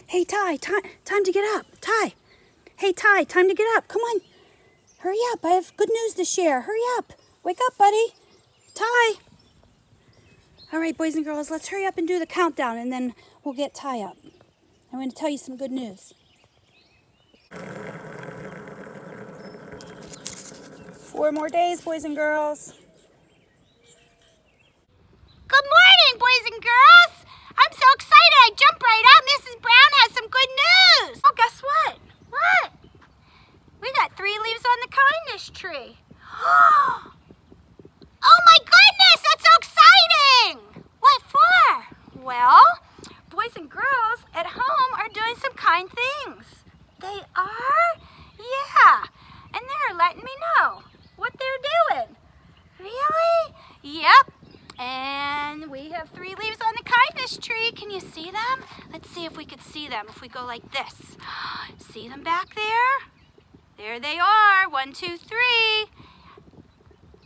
Hey, Ty, time to get up. Ty. Hey, Ty, time to get up. Come on. Hurry up. I have good news to share. Hurry up. Wake up, buddy. Ty. All right, boys and girls, let's hurry up and do the countdown, and then we'll get Ty up. I'm going to tell you some good news. 4 more days, boys and girls. Good morning, boys and girls. I'm so excited I jumped right out. Mrs. Brown has some good news. Oh, guess what? What? We got 3 leaves on the kindness tree. Oh my goodness, that's so exciting. What for? Well, boys and girls at home are doing some kind things. They are? Yeah. And they're letting me know what they're doing. Really? Yep. And we have 3 leaves on the kindness tree. Can you see them? Let's see if we could see them if we go like this. See them back there? There they are. 1, 2, 3.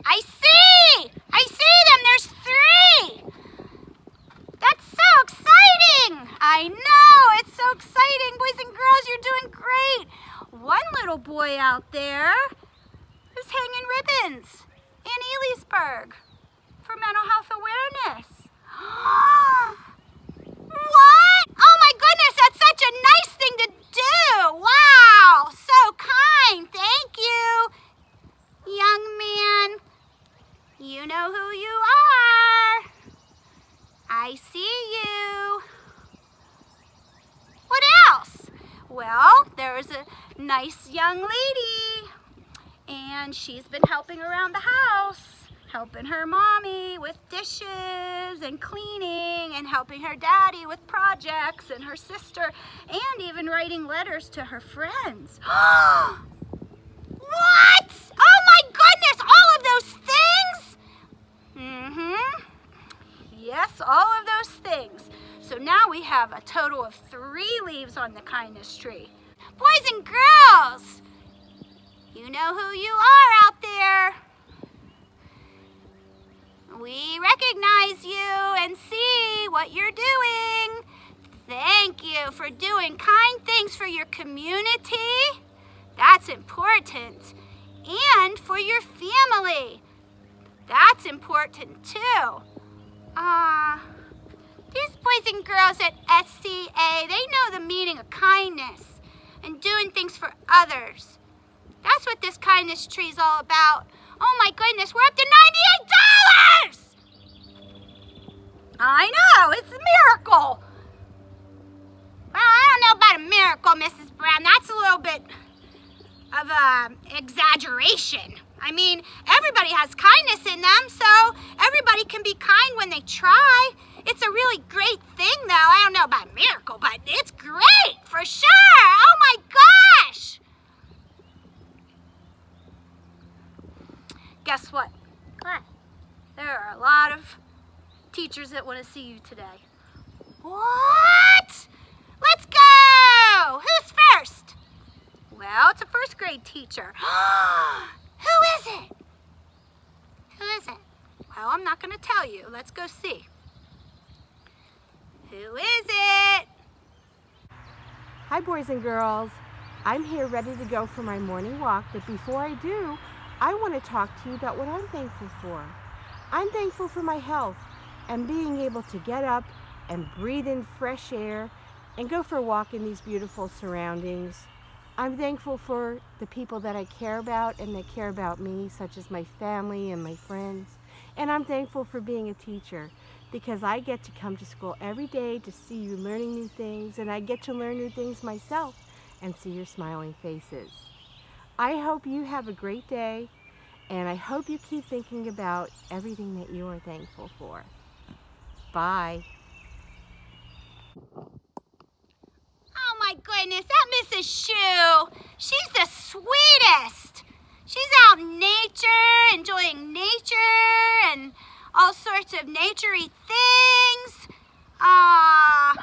I see them. There's 3. That's so exciting. I know. It's so exciting. Boys and girls, you're doing great. One little boy out there is hanging ribbons in Elysburg for mental health awareness. What? Oh my goodness, that's such a nice thing to do. Wow, so kind. Thank you, young man. You know who you are. I see you. What else? Well, there's a nice young lady, and she's been helping around the house, helping her mommy with dishes and cleaning, and helping her daddy with projects, and her sister, and even writing letters to her friends. What? Oh my goodness, all of those things? Yes, all of those things. So now we have a total of 3 leaves on the kindness tree. Boys and girls, you know who you are out there. We recognize you and see what you're doing. Thank you for doing kind things for your community. That's important. And for your family. That's important too. These boys and girls at SCA, they know the meaning of kindness and doing things for others. That's what this kindness tree is all about. Oh my goodness, we're up to $98! I know, it's a miracle. Well, I don't know about a miracle, Mrs. Brown. That's a little bit of an exaggeration. I mean, everybody has kindness in them, so everybody can be kind when they try. It's a really great thing, though. I don't know about a miracle, but it's great, for sure. Oh my gosh! Guess what? What? There are a lot of teachers that want to see you today. What? Let's go! Who's first? Well, it's a 1st grade teacher. Who is it? Who is it? Well, I'm not going to tell you. Let's go see. Who is it? Hi, boys and girls. I'm here ready to go for my morning walk, but before I do, I want to talk to you about what I'm thankful for. I'm thankful for my health and being able to get up and breathe in fresh air and go for a walk in these beautiful surroundings. I'm thankful for the people that I care about and that care about me, such as my family and my friends. And I'm thankful for being a teacher because I get to come to school every day to see you learning new things, and I get to learn new things myself and see your smiling faces. I hope you have a great day, and I hope you keep thinking about everything that you are thankful for. Bye. Oh my goodness, that Mrs. Shu, she's the sweetest. She's out in nature, enjoying nature and all sorts of nature-y things. I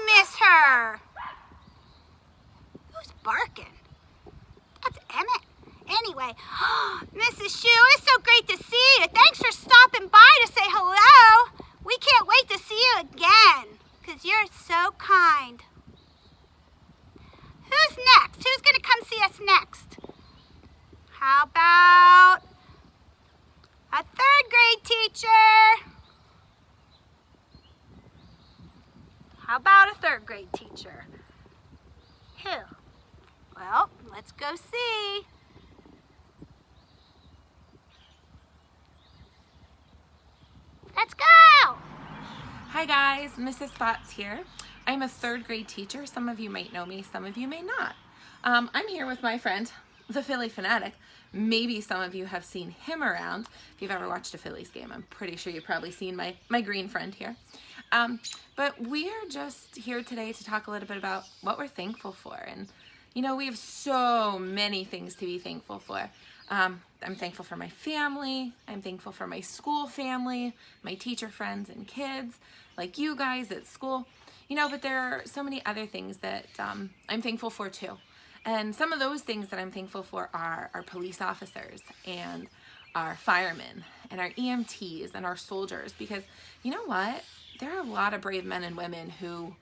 miss her. Who's barking? That's Emmett. Anyway, Mrs. Shu, it's so great to see you. Thanks for stopping by to say hello. We can't wait to see you again because you're so kind. Who's going to come see us next? How about a 3rd grade teacher? How about a 3rd grade teacher? Who? Well, let's go see. Let's go! Hi guys, Mrs. Spots here. I'm a 3rd grade teacher. Some of you might know me, some of you may not. I'm here with my friend, the Philly Fanatic. Maybe some of you have seen him around. If you've ever watched a Phillies game, I'm pretty sure you've probably seen my green friend here. But we are just here today to talk a little bit about what we're thankful for. And you know, we have so many things to be thankful for. I'm thankful for my family. I'm thankful for my school family, my teacher friends and kids, like you guys at school. You know, but there are so many other things that I'm thankful for too. And some of those things that I'm thankful for are our police officers and our firemen and our EMTs and our soldiers, because you know what? There are a lot of brave men and women who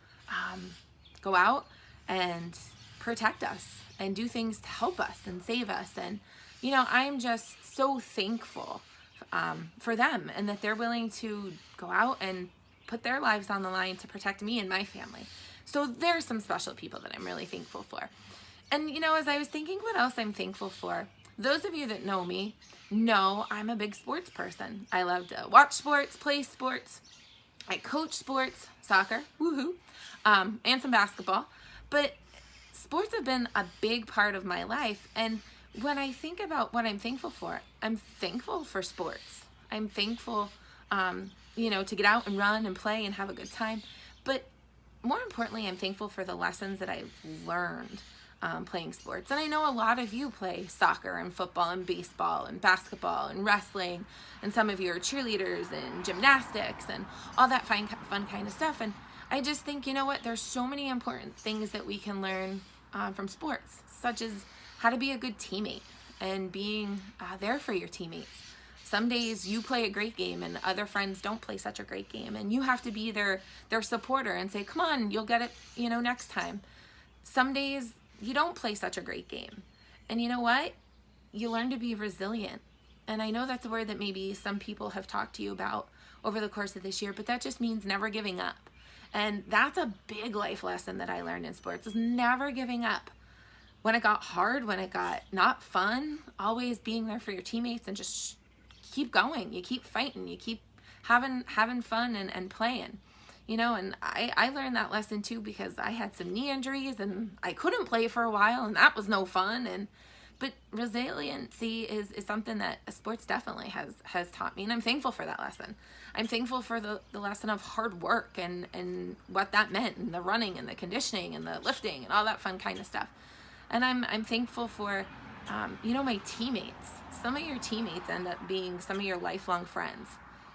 go out and protect us and do things to help us and save us. And you know, I'm just so thankful for them, and that they're willing to go out and put their lives on the line to protect me and my family. So there's some special people that I'm really thankful for. And you know, as I was thinking what else I'm thankful for, those of you that know me know I'm a big sports person. I love to watch sports, play sports. I coach sports, soccer, woohoo, and some basketball. But sports have been a big part of my life. And when I think about what I'm thankful for, I'm thankful for sports. I'm thankful, you know, to get out and run and play and have a good time. But more importantly, I'm thankful for the lessons that I've learned playing sports. And I know a lot of you play soccer and football and baseball and basketball and wrestling, and some of you are cheerleaders and gymnastics and all that fun kind of stuff. And I just think, you know what, there's so many important things that we can learn from sports, such as how to be a good teammate and being there for your teammates. Some days you play a great game and other friends don't play such a great game, and you have to be their supporter and say, come on, you'll get it, you know, next time. Some days you don't play such a great game, and you know what? You learn to be resilient. And I know that's a word that maybe some people have talked to you about over the course of this year, but that just means never giving up. And that's a big life lesson that I learned in sports, is never giving up. When it got hard, when it got not fun, always being there for your teammates and just keep going. You keep fighting, you keep having fun and playing. You know, and I learned that lesson too, because I had some knee injuries and I couldn't play for a while, and that was no fun. But resiliency is something that sports definitely has taught me, and I'm thankful for that lesson. I'm thankful for the lesson of hard work and what that meant, and the running and the conditioning and the lifting and all that fun kind of stuff. And I'm thankful for, you know, my teammates. Some of your teammates end up being some of your lifelong friends.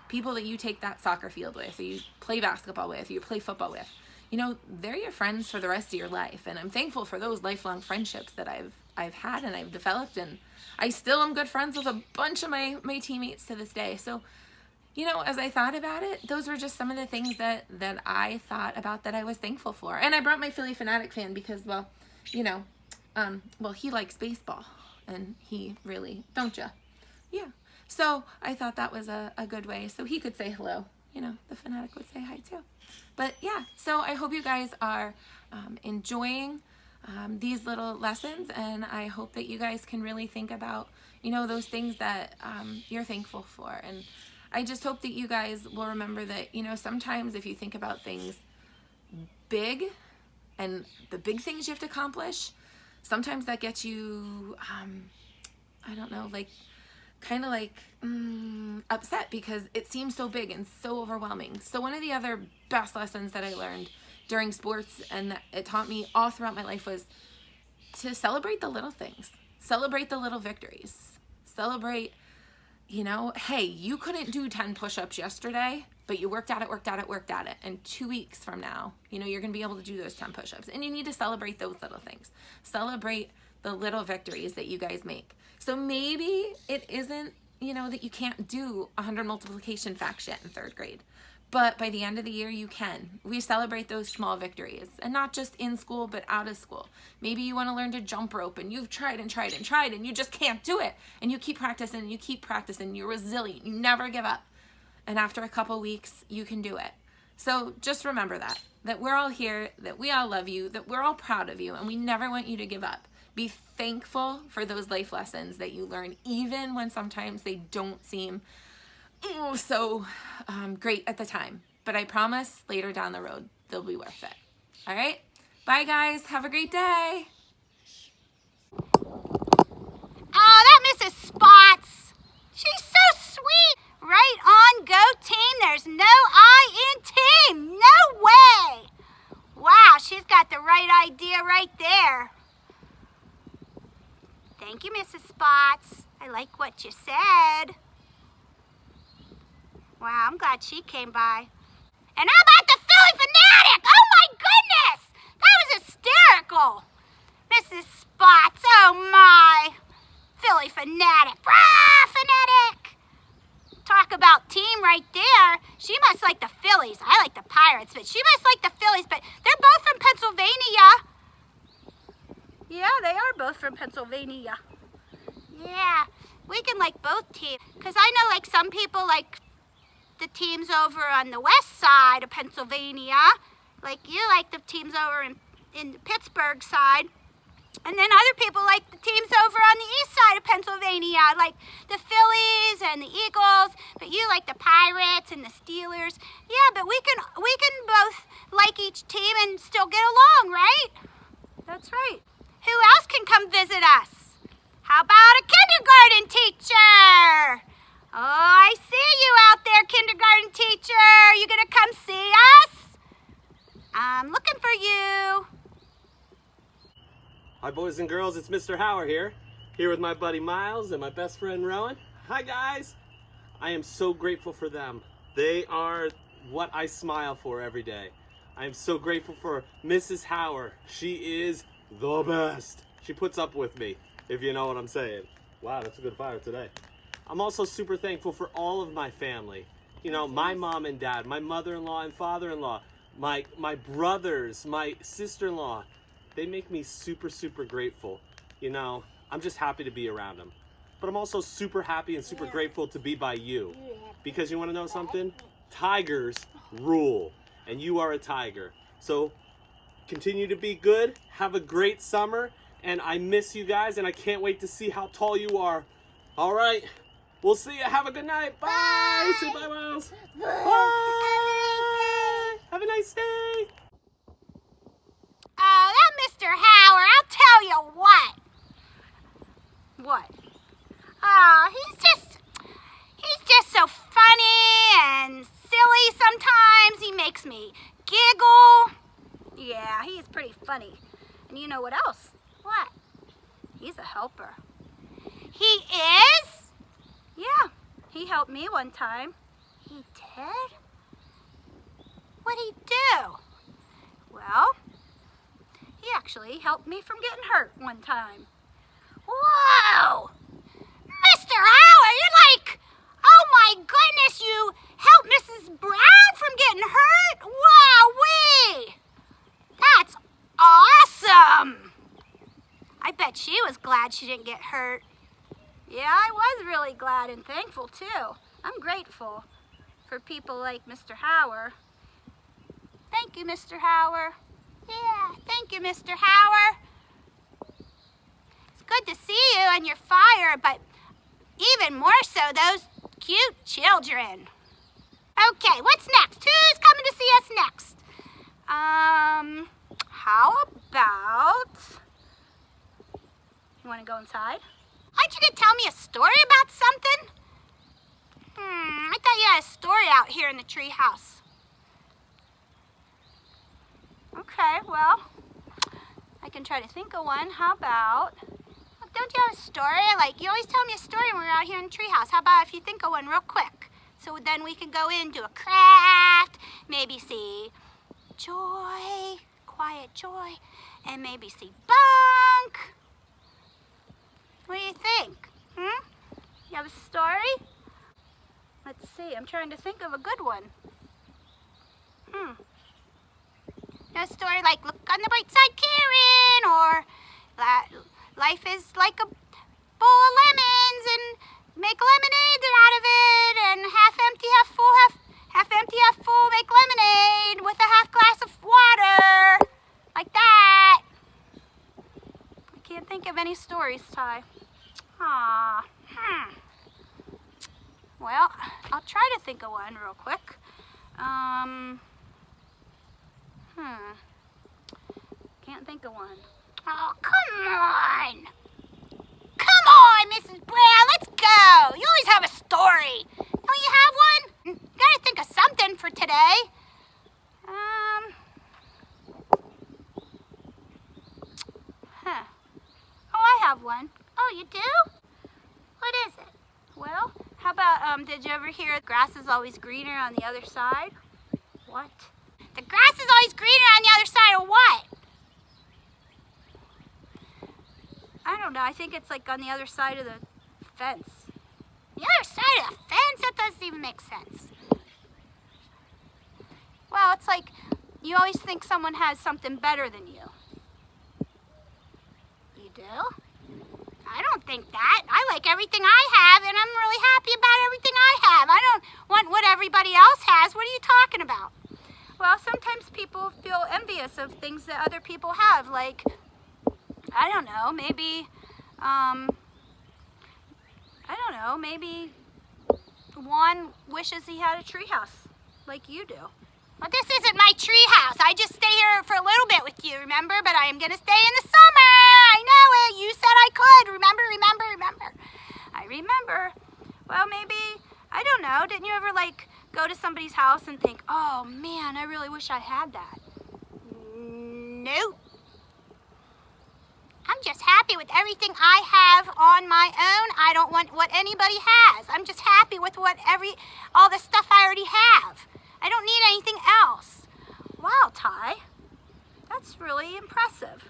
People that you take that soccer field with, or you play basketball with, or you play football with. You know, they're your friends for the rest of your life. And I'm thankful for those lifelong friendships that I've had and I've developed. And I still am good friends with a bunch of my teammates to this day. So, you know, as I thought about it, those were just some of the things that I thought about that I was thankful for. And I brought my Philly Fanatic fan because, well, you know, well, he likes baseball, and he really, don't ya? Yeah. So I thought that was a good way, so he could say hello. You know, the Fanatic would say hi too. But yeah, so I hope you guys are enjoying these little lessons, and I hope that you guys can really think about, you know, those things that you're thankful for. And I just hope that you guys will remember that, you know, sometimes if you think about things big and the big things you have to accomplish, sometimes that gets you, I don't know, like, kind of like upset because it seems so big and so overwhelming. So one of the other best lessons that I learned during sports, and that it taught me all throughout my life, was to celebrate the little things. Celebrate the little victories. Celebrate, you know, hey, you couldn't do 10 push-ups yesterday, but you worked at it. And 2 weeks from now, you know, you're going to be able to do those 10 push-ups. And you need to celebrate those little things. Celebrate the little victories that you guys make. So maybe it isn't, you know, that you can't do 100 multiplication facts yet in 3rd grade, But by the end of the year, you can. We celebrate those small victories, and not just in school, but out of school. Maybe you want to learn to jump rope, and you've tried and tried and tried, and you just can't do it. And you keep practicing, and you keep practicing. You're resilient. You never give up. And after a couple weeks, you can do it. So just remember that we're all here, that we all love you, that we're all proud of you, and we never want you to give up. Be thankful for those life lessons that you learn, even when sometimes they don't seem so great at the time. But I promise later down the road, they'll be worth it. All right? Bye, guys. Have a great day. Oh, that Mrs. Spots. She's so sweet. Right on, go team. There's no I in team. No way. Wow, she's got the right idea right there. Thank you, Mrs. Spots. I like what you said. Wow, I'm glad she came by. And how about the Philly Fanatic? Oh my goodness! That was hysterical. Mrs. Spots, oh my. Philly Fanatic. Rah, Fanatic! Talk about team right there. She must like the Phillies. I like the Pirates, but she must like the Phillies, but they're both from Pennsylvania. Yeah, they are both from Pennsylvania. Yeah, we can like both teams. Because I know like some people like the teams over on the west side of Pennsylvania. Like you like the teams over in the Pittsburgh side. And then other people like the teams over on the east side of Pennsylvania, like the Phillies and the Eagles, but you like the Pirates and the Steelers. Yeah, but we can both like each team and still get along, right? That's right. Who else can come visit us? How about a kindergarten teacher? Oh, I see you out there, kindergarten teacher. You gonna come see us? I'm looking for you. Hi boys and girls, it's Mr. Howard here with my buddy Miles and my best friend Rowan. Hi guys! I am so grateful for them. They are what I smile for every day. I am so grateful for Mrs. Howard. She is the best. She puts up with me, if you know what I'm saying. Wow, that's a good fire today. I'm also super thankful for all of my family. You know, my mom and dad, my mother-in-law and father-in-law, my brothers, my sister-in-law. They make me super, super grateful. You know, I'm just happy to be around them. But I'm also super happy and super grateful to be by you. Because you want to know something? Tigers rule. And you are a tiger. So continue to be good. Have a great summer. And I miss you guys. And I can't wait to see how tall you are. All right. We'll see you. Have a good night. Bye. Say bye, Miles. Bye. Have a nice day. Oh, that Mr. Howard, I'll tell you what. What? Oh, he's just so funny and silly sometimes. He makes me giggle. Yeah, he's pretty funny. And you know what else? What? He's a helper. He is? Yeah, he helped me one time. He did? What'd he do? Well, he actually helped me from getting hurt one time. Whoa! Mr. Howard, you're like, oh my goodness, you helped Mrs. Brown from getting hurt? Wowee! That's awesome! I bet she was glad she didn't get hurt. Yeah, I was really glad and thankful too. I'm grateful for people like Mr. Howard. Thank you, Mr. Howard. Yeah, thank you, Mr. Howard. It's good to see you and your fire, but even more so those cute children. Okay, what's next? Who's coming to see us next? How about... You want to go inside? Aren't you going to tell me a story about something? I thought you had a story out here in the tree house. Okay, well, I can try to think of one. How about, don't you have a story? Like, you always tell me a story when we're out here in the treehouse. How about if you think of one real quick? So then we can go in, do a craft, maybe see Joy, quiet Joy, and maybe see Bunk. What do you think? You have a story? Let's see, I'm trying to think of a good one. No story like Look on the Bright Side, Karen, or Life is like a bowl of lemons and make lemonade out of it, and half empty, half full, half empty, half full, make lemonade with a half glass of water. Like that. I can't think of any stories, Ty. Aw. Well, I'll try to think of one real quick. Can't think of one. Oh, come on. Come on, Mrs. Brown, let's go. You always have a story. Don't you have one? You gotta think of something for today. Oh, I have one. Oh, you do? What is it? Well, how about, did you ever hear the grass is always greener on the other side? What? The grass is always greener on the other side of what? I don't know. I think it's like on the other side of the fence. The other side of the fence? That doesn't even make sense. Well, it's like you always think someone has something better than you. You do? I don't think that. I like everything I have, and I'm really happy about everything I have. I don't want what everybody else has. What are you talking about? Well, sometimes people feel envious of things that other people have, like, I don't know, maybe, maybe Juan wishes he had a treehouse like you do. Well, this isn't my treehouse. I just stay here for a little bit with you, remember? But I am going to stay in the summer. I know it. You said I could. Remember. I remember. Well, maybe, I don't know. Didn't you ever, like, go to somebody's house and think, oh, man, I really wish I had that? Nope. I'm just happy with everything I have on my own. I don't want what anybody has. I'm just happy with all the stuff I already have. I don't need anything else. Wow, Ty, that's really impressive.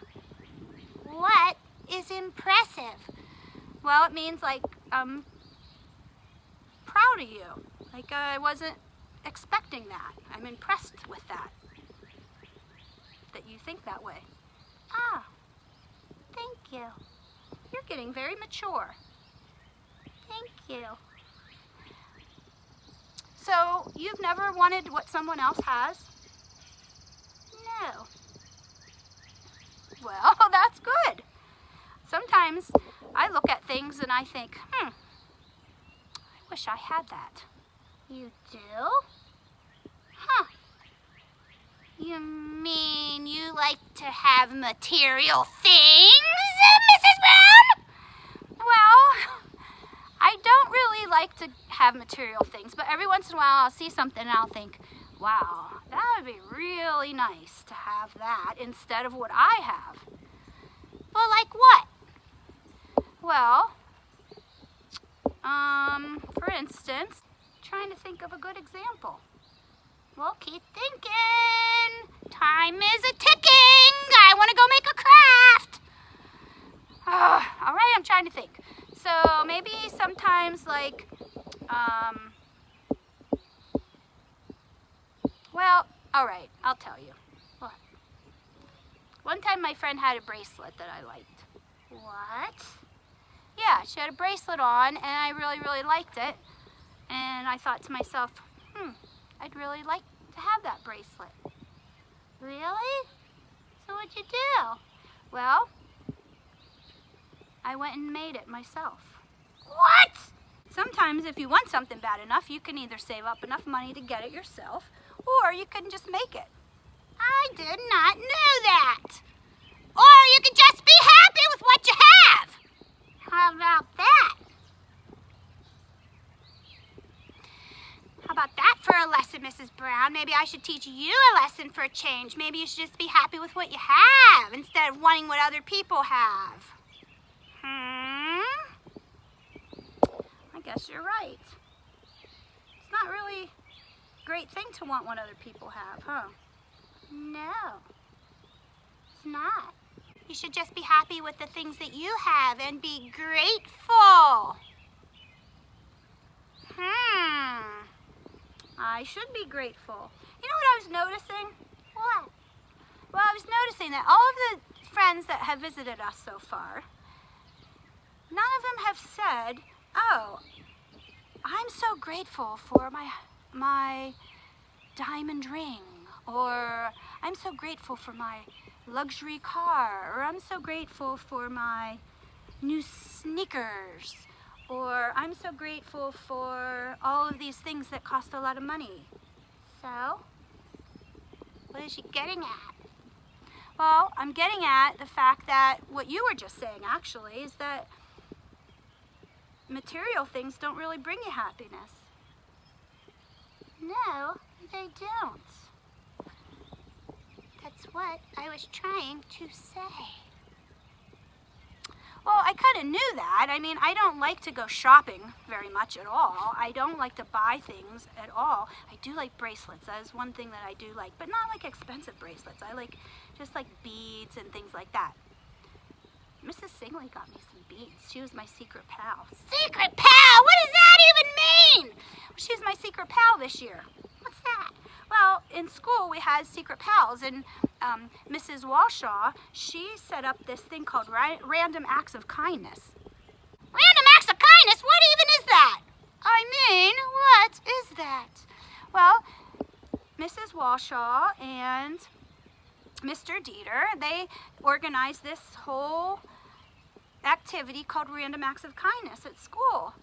What is impressive? Well, it means like I'm proud of you. Like I wasn't expecting that. I'm impressed with that you think that way. Ah, thank you. You're getting very mature. Thank you. So, you've never wanted what someone else has? No. Well, that's good. Sometimes I look at things and I think, I wish I had that. You do? Huh. You mean you like to have material things, Mrs. Brown? Well, I don't really like to have material things, but every once in a while I'll see something and I'll think, wow, that would be really nice to have that instead of what I have. Well, like what? Well, for instance, trying to think of a good example. Well, keep thinking. Time is a-ticking. I want to go make a craft. All right, I'm trying to think. So maybe sometimes like, well, all right, I'll tell you. What? One time my friend had a bracelet that I liked. What? Yeah, she had a bracelet on and I really, really liked it. And I thought to myself, I'd really like to have that bracelet. Really? So what'd you do? Well, I went and made it myself. What? Sometimes if you want something bad enough, you can either save up enough money to get it yourself, or you can just make it. I did not know that. Or you can just be happy with what you have. How about that? How about that for a lesson, Mrs. Brown? Maybe I should teach you a lesson for a change. Maybe you should just be happy with what you have instead of wanting what other people have. I guess you're right. It's not really a great thing to want what other people have, huh? No, it's not. You should just be happy with the things that you have and be grateful. I I should be grateful. You know what I was noticing? What? Well, I was noticing that all of the friends that have visited us so far, none of them have said, oh, I'm so grateful for my diamond ring, or I'm so grateful for my luxury car, or I'm so grateful for my new sneakers, or I'm so grateful for all of these things that cost a lot of money. So, what is she getting at? Well, I'm getting at the fact that what you were just saying actually is that material things don't really bring you happiness. No, they don't. That's what I was trying to say. Well, I kind of knew that. I mean, I don't like to go shopping very much at all. I don't like to buy things at all. I do like bracelets. That is one thing that I do like, but not like expensive bracelets. I like just like beads and things like that. Mrs. Singley got me some beads. She was my secret pal. Secret pal? What does that even mean? She was my secret pal this year. What's that? Well, in school we had secret pals, and Mrs. Walshaw, she set up this thing called Random Acts of Kindness. Random Acts of Kindness? What even is that? I mean, what is that? Well, Mrs. Walshaw and Mr. Dieter, they organized this whole activity called Random Acts of Kindness at school.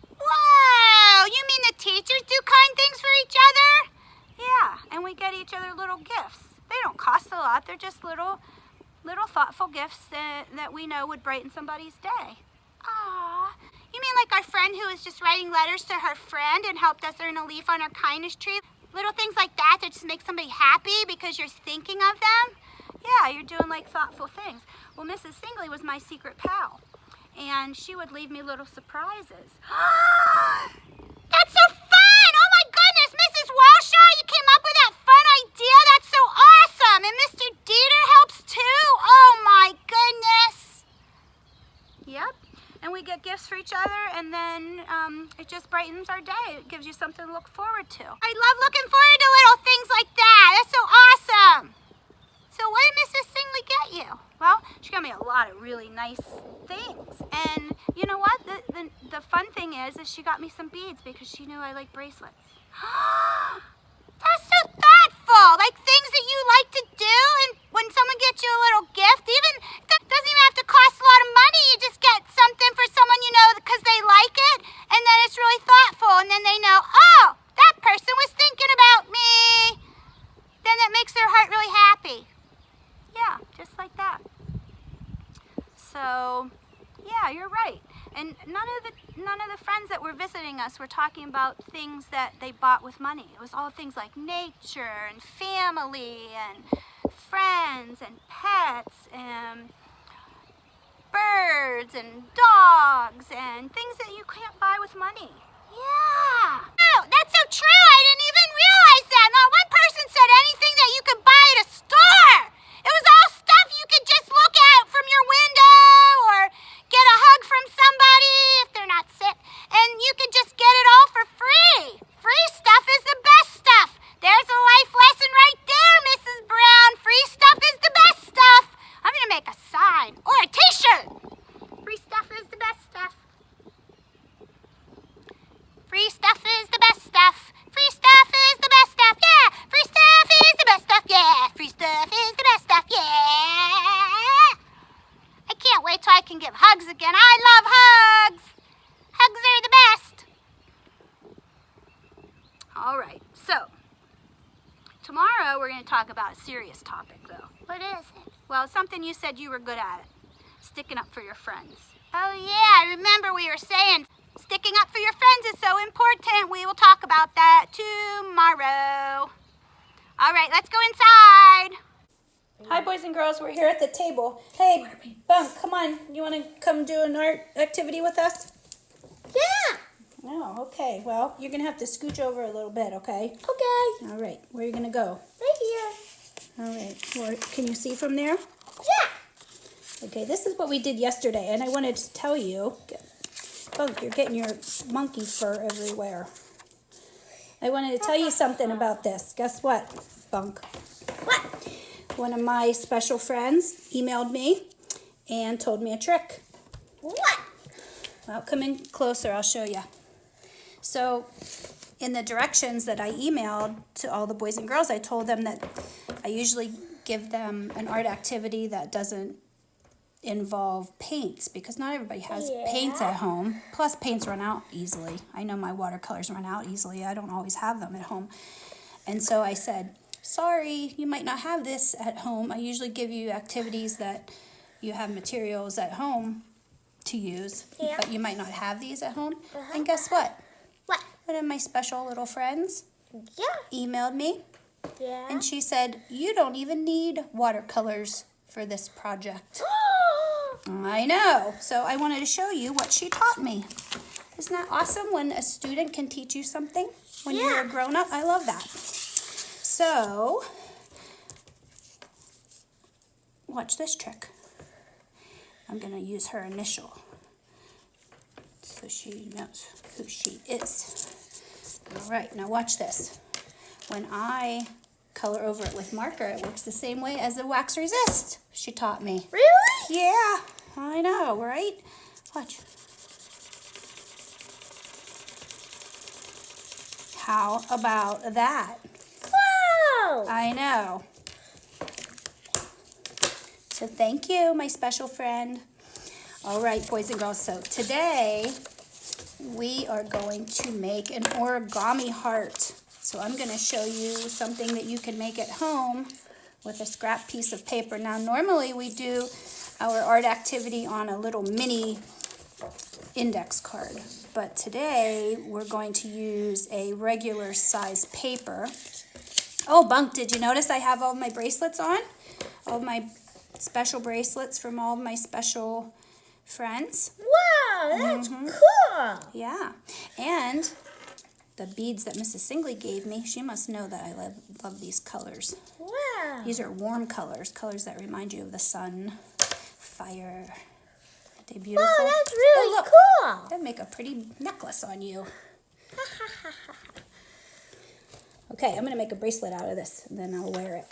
Wow! You mean the teachers do kind things for each other? Yeah, and we get each other little gifts. They don't cost a lot. They're just little thoughtful gifts that we know would brighten somebody's day. Ah, you mean like our friend who was just writing letters to her friend and helped us earn a leaf on our kindness tree? Little things like that just make somebody happy because you're thinking of them? Yeah, you're doing like thoughtful things. Well, Mrs. Singley was my secret pal, and she would leave me little surprises. That's so fun! Oh my goodness, Mrs. Walshaw, you came up with that fun idea? That's so awesome! And Mr. Dieter helps too? Oh my goodness! Yep, and we get gifts for each other, and then it just brightens our day. It gives you something to look forward to. I love looking forward to little things like that. That's so awesome! So what did Mrs. Singley get you? Well, she got me a lot of really nice things. And you know what? The fun thing is she got me some beads because she knew I like bracelets. That's so thoughtful. Like things that you like to do, and when someone gets you a little gift, even that doesn't even have to cost a lot of money. You just get something for someone you know because they like it, and then it's really thoughtful, and then they know, oh, that person was thinking about me. Then that makes their heart really happy. Yeah, just like that. So, yeah, you're right. And none of the friends that were visiting us were talking about things that they bought with money. It was all things like nature and family and friends and pets and birds and dogs and things that you can't buy with money. Yeah. Oh, that's so true. I didn't even realize that. Not one person said anything that you could buy at a store. It was all stuff you could just look at from your window or get a hug from somebody if they're not sick. And you could just get it all for free. Free stuff is the best stuff. There's a life lesson right there, Mrs. Brown. Free stuff is the best stuff. I'm going to make a sign or a t-shirt. Free stuff is the best stuff. Free stuff is the best stuff. Free stuff is the best stuff. Yeah. Free stuff is the best stuff. Yeah. Free stuff is the best stuff. Yeah. I can't wait till I can give hugs again. I love hugs. Hugs are the best. All right. So, tomorrow we're going to talk about a serious topic, though. What is it? Well, something you said you were good at it. Sticking up for your friends. Oh, yeah. I remember we were saying sticking up for your friends is so important. We will talk about that tomorrow. All right, let's go inside. Hi, boys and girls. We're here at the table. Hey, Bunk, come on. You want to come do an art activity with us? Yeah. Oh, okay. Well, you're going to have to scooch over a little bit, okay? Okay. All right. Where are you going to go? Right here. All right. Can you see from there? Yeah. Okay, this is what we did yesterday, and I wanted to tell you. Bunk, you're getting your monkey fur everywhere. I wanted to tell you something about this. Guess what, Bunk? What? One of my special friends emailed me and told me a trick. What? Well, come in closer, I'll show you. So, in the directions that I emailed to all the boys and girls, I told them that I usually give them an art activity that doesn't involve paints, because not everybody has paints at home. Plus, paints run out easily. I know my watercolors run out easily. I don't always have them at home. And so I said, sorry, you might not have this at home. I usually give you activities that you have materials at home to use, but you might not have these at home. And guess what? What? One of my special little friends emailed me, Yeah. and she said, you don't even need watercolors for this project. I know. So I wanted to show you what she taught me. Isn't that awesome when a student can teach you something when you're a grown-up? I love that. So, watch this trick. I'm going to use her initial so she knows who she is. All right, now watch this. When I color over it with marker, it works the same way as the wax resist she taught me. Really? Yeah, I know, right? Watch. How about that? Wow. I know. So thank you, my special friend. All right, boys and girls, so today we are going to make an origami heart. So I'm going to show you something that you can make at home with a scrap piece of paper. Now, normally we do our art activity on a little mini index card, but today we're going to use a regular size paper. Oh, Bunk, did you notice I have all my bracelets on? All my special bracelets from all my special friends. Wow, that's cool. Yeah, and the beads that Mrs. Singley gave me, she must know that I love these colors. Wow. These are warm colors, colors that remind you of the sun, fire. Aren't they beautiful? Wow, that's really look, cool. that'd make a pretty necklace on you. Okay, I'm going to make a bracelet out of this, and then I'll wear it.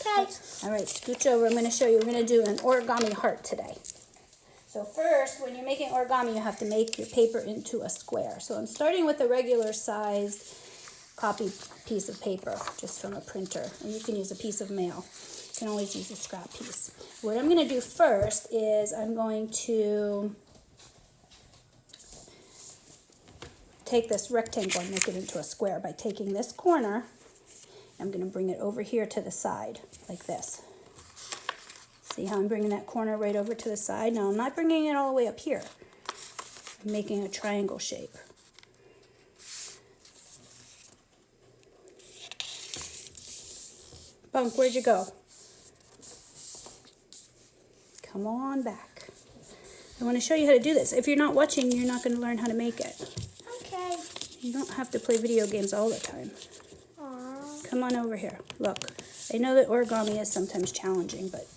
Okay. All right, scooch over. I'm going to show you. We're going to do an origami heart today. So first, when you're making origami, you have to make your paper into a square. So I'm starting with a regular sized copy piece of paper, just from a printer. And you can use a piece of mail. You can always use a scrap piece. What I'm going to do first is I'm going to take this rectangle and make it into a square by taking this corner. I'm going to bring it over here to the side, like this. See how I'm bringing that corner right over to the side? Now, I'm not bringing it all the way up here. I'm making a triangle shape. Bunk, where'd you go? Come on back. I want to show you how to do this. If you're not watching, you're not going to learn how to make it. Okay. You don't have to play video games all the time. Aww. Come on over here. Look, I know that origami is sometimes challenging, but...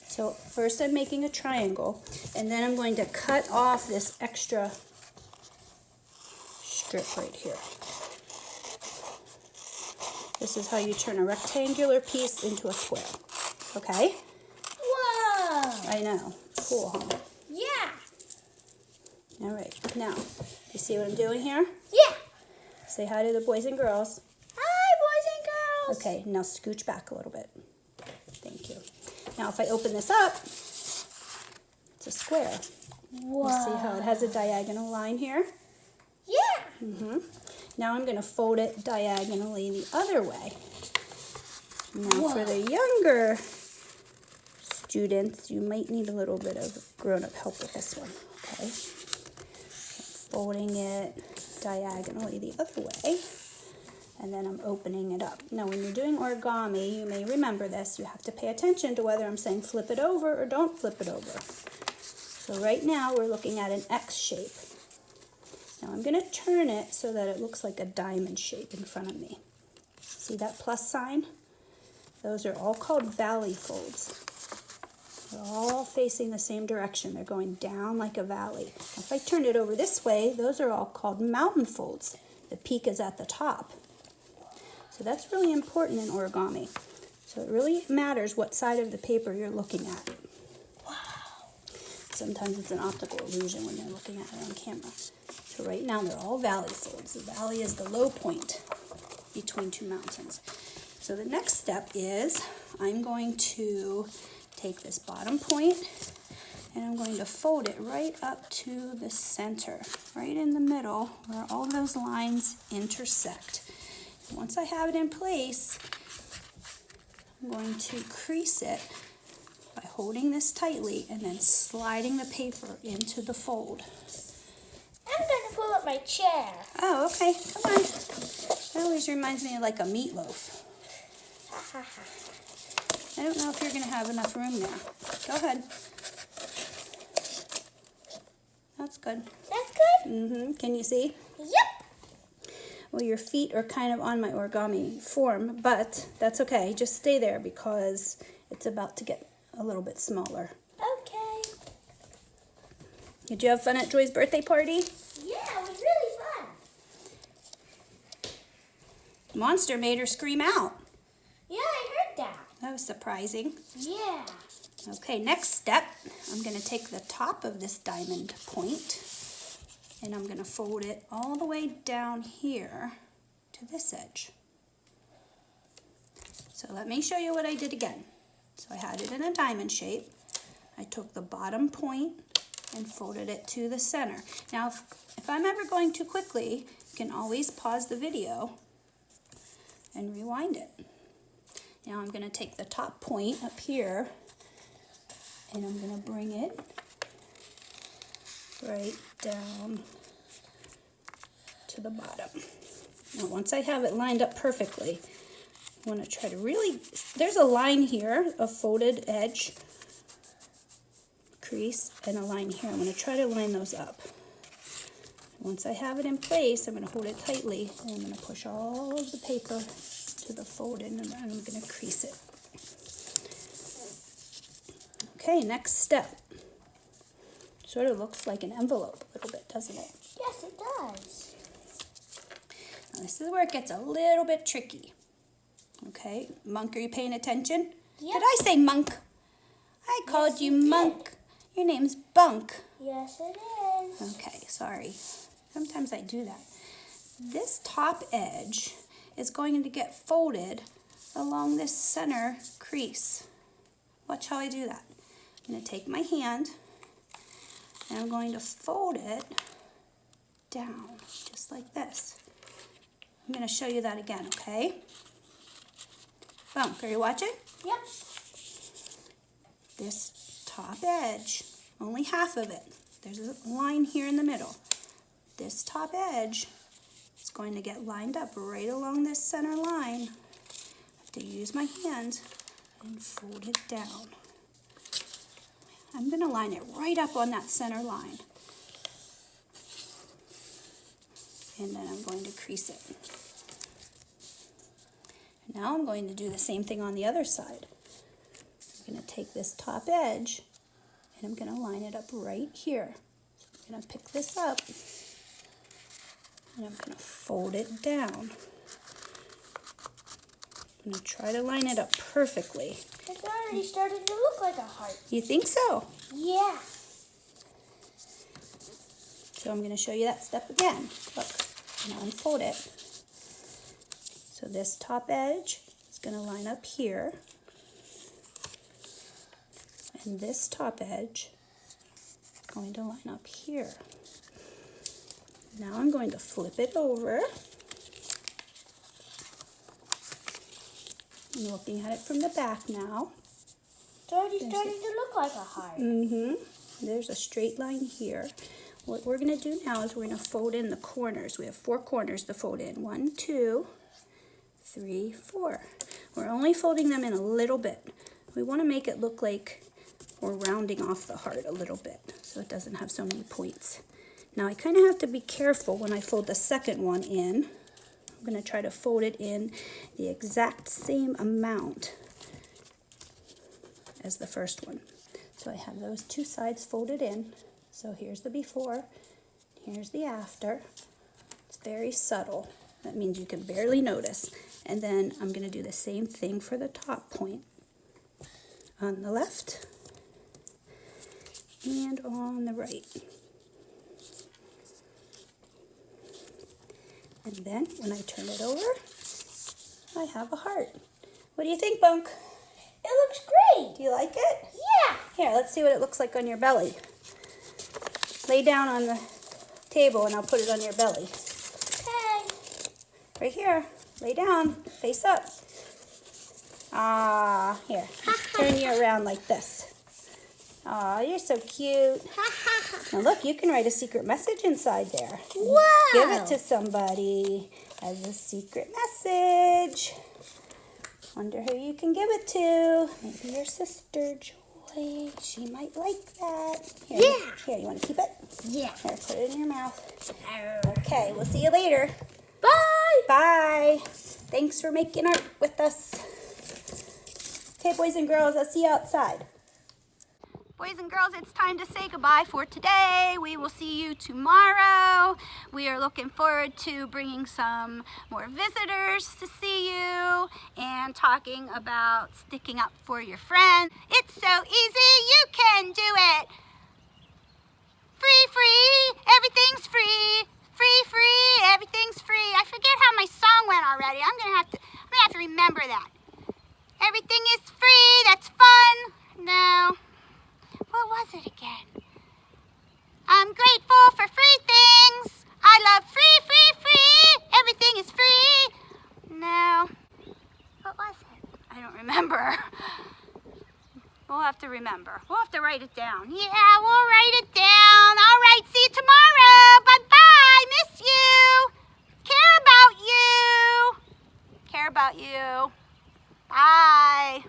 So first I'm making a triangle, and then I'm going to cut off this extra strip right here. This is how you turn a rectangular piece into a square. Okay? Whoa. I know. Cool, huh? Yeah. All right. Now, you see what I'm doing here? Yeah. Say hi to the boys and girls. Hi, boys and girls. Okay, now scooch back a little bit. Thank you. Now, if I open this up, it's a square. Whoa. You see how it has a diagonal line here? Yeah. Now I'm going to fold it diagonally the other way. Now, for the younger students, you might need a little bit of grown-up help with this one. Okay? Folding it diagonally the other way. And then I'm opening it up. Now, when you're doing origami, you may remember this. You have to pay attention to whether I'm saying flip it over or don't flip it over. So right now, we're looking at an X shape. Now, I'm going to turn it so that it looks like a diamond shape in front of me. See that plus sign? Those are all called valley folds. They're all facing the same direction. They're going down like a valley. If I turned it over this way, those are all called mountain folds. The peak is at the top. So that's really important in origami. So it really matters what side of the paper you're looking at. Wow. Sometimes it's an optical illusion when you're looking at it on camera. So right now they're all valley folds. The valley is the low point between two mountains. So the next step is I'm going to take this bottom point and I'm going to fold it right up to the center, right in the middle where all those lines intersect. And once I have it in place, I'm going to crease it by holding this tightly and then sliding the paper into the fold. I'm going to pull up my chair. Oh, okay, come on. That always reminds me of like a meatloaf. I don't know if you're going to have enough room there. Go ahead. That's good. That's good? Mm-hmm. Can you see? Yep. Well, your feet are kind of on my origami form, but that's okay. Just stay there because it's about to get a little bit smaller. Okay. Did you have fun at Joy's birthday party? Yeah, it was really fun. Monster made her scream out. Yeah, I heard that. That was surprising. Yeah. Okay, next step, I'm going to take the top of this diamond point and I'm going to fold it all the way down here to this edge. So let me show you what I did again. So I had it in a diamond shape. I took the bottom point and folded it to the center. Now, if I'm ever going too quickly, you can always pause the video and rewind it. Now I'm going to take the top point up here and I'm going to bring it right down to the bottom. Now once I have it lined up perfectly, I want to try to really, there's a line here, a folded edge, crease, and a line here. I'm going to try to line those up. Once I have it in place, I'm going to hold it tightly and I'm going to push all of the paper to the fold in and I'm going to crease it. Okay, next step. Sort of looks like an envelope a little bit, doesn't it? Yes, it does. Now, this is where it gets a little bit tricky. Okay, Monk, are you paying attention? Yep. Did I say Monk? I called Yes, you you did. Monk. Your name's Bunk. Yes, it is. Okay, sorry. Sometimes I do that. This top edge is going to get folded along this center crease. Watch how I do that. I'm going to take my hand and I'm going to fold it down, just like this. I'm going to show you that again, okay? Bunk, are you watching? Yep. This top edge, only half of it. There's a line here in the middle. This top edge is going to get lined up right along this center line. I have to use my hand and fold it down. I'm going to line it right up on that center line. And then I'm going to crease it. Now I'm going to do the same thing on the other side. I'm going to take this top edge and I'm going to line it up right here. So I'm going to pick this up and I'm going to fold it down. I'm going to try to line it up perfectly. It's already started to look like a heart. You think so? Yeah. So I'm going to show you that step again. Look, I'm going to unfold it. So this top edge is going to line up here. And this top edge is going to line up here. Now I'm going to flip it over. I'm looking at it from the back now. It's already starting to look like a heart. There's a straight line here. What we're going to do now is we're going to fold in the corners. We have 4 corners to fold in. 1, 2, 3, 4. We're only folding them in a little bit. We want to make it look like we're rounding off the heart a little bit so it doesn't have so many points. Now I kind of have to be careful when I fold the second one in. I'm going to try to fold it in the exact same amount as the first one. So I have those 2 sides folded in. So here's the before, here's the after. Let's very subtle. That means you can barely notice. And then I'm going to do the same thing for the top point. On the left and on the right. And then when I turn it over, I have a heart. What do you think, Bunk? It looks great. Do you like it? Yeah. Here, let's see what it looks like on your belly. Lay down on the table and I'll put it on your belly. Okay. Right here. Lay down. Face up. Ah, here. Turn you around like this. Aw, you're so cute. Now look, you can write a secret message inside there. Wow. Give it to somebody as a secret message. Wonder who you can give it to. Maybe your sister, Joy. She might like that. Here, Yeah. Here, you want to keep it? Yeah. Here, put it in your mouth. Okay, we'll see you later. Bye. Bye. Thanks for making art with us. Okay, boys and girls, I'll see you outside. Boys and girls, it's time to say goodbye for today. We will see you tomorrow. We are looking forward to bringing some more visitors to see you and talking about sticking up for your friend. It's so easy, you can do it. Free, free, everything's free. Free, free, everything's free. I forget how my song went already. I'm gonna have to remember that. Everything is free, that's fun. No. What was it again? I'm grateful for free things. I love free, free, free. Everything is free. No. What was it? I don't remember. We'll have to remember. We'll have to write it down. Yeah, we'll write it down. All right, see you tomorrow. Bye-bye. Miss you. Care about you. Care about you. Bye.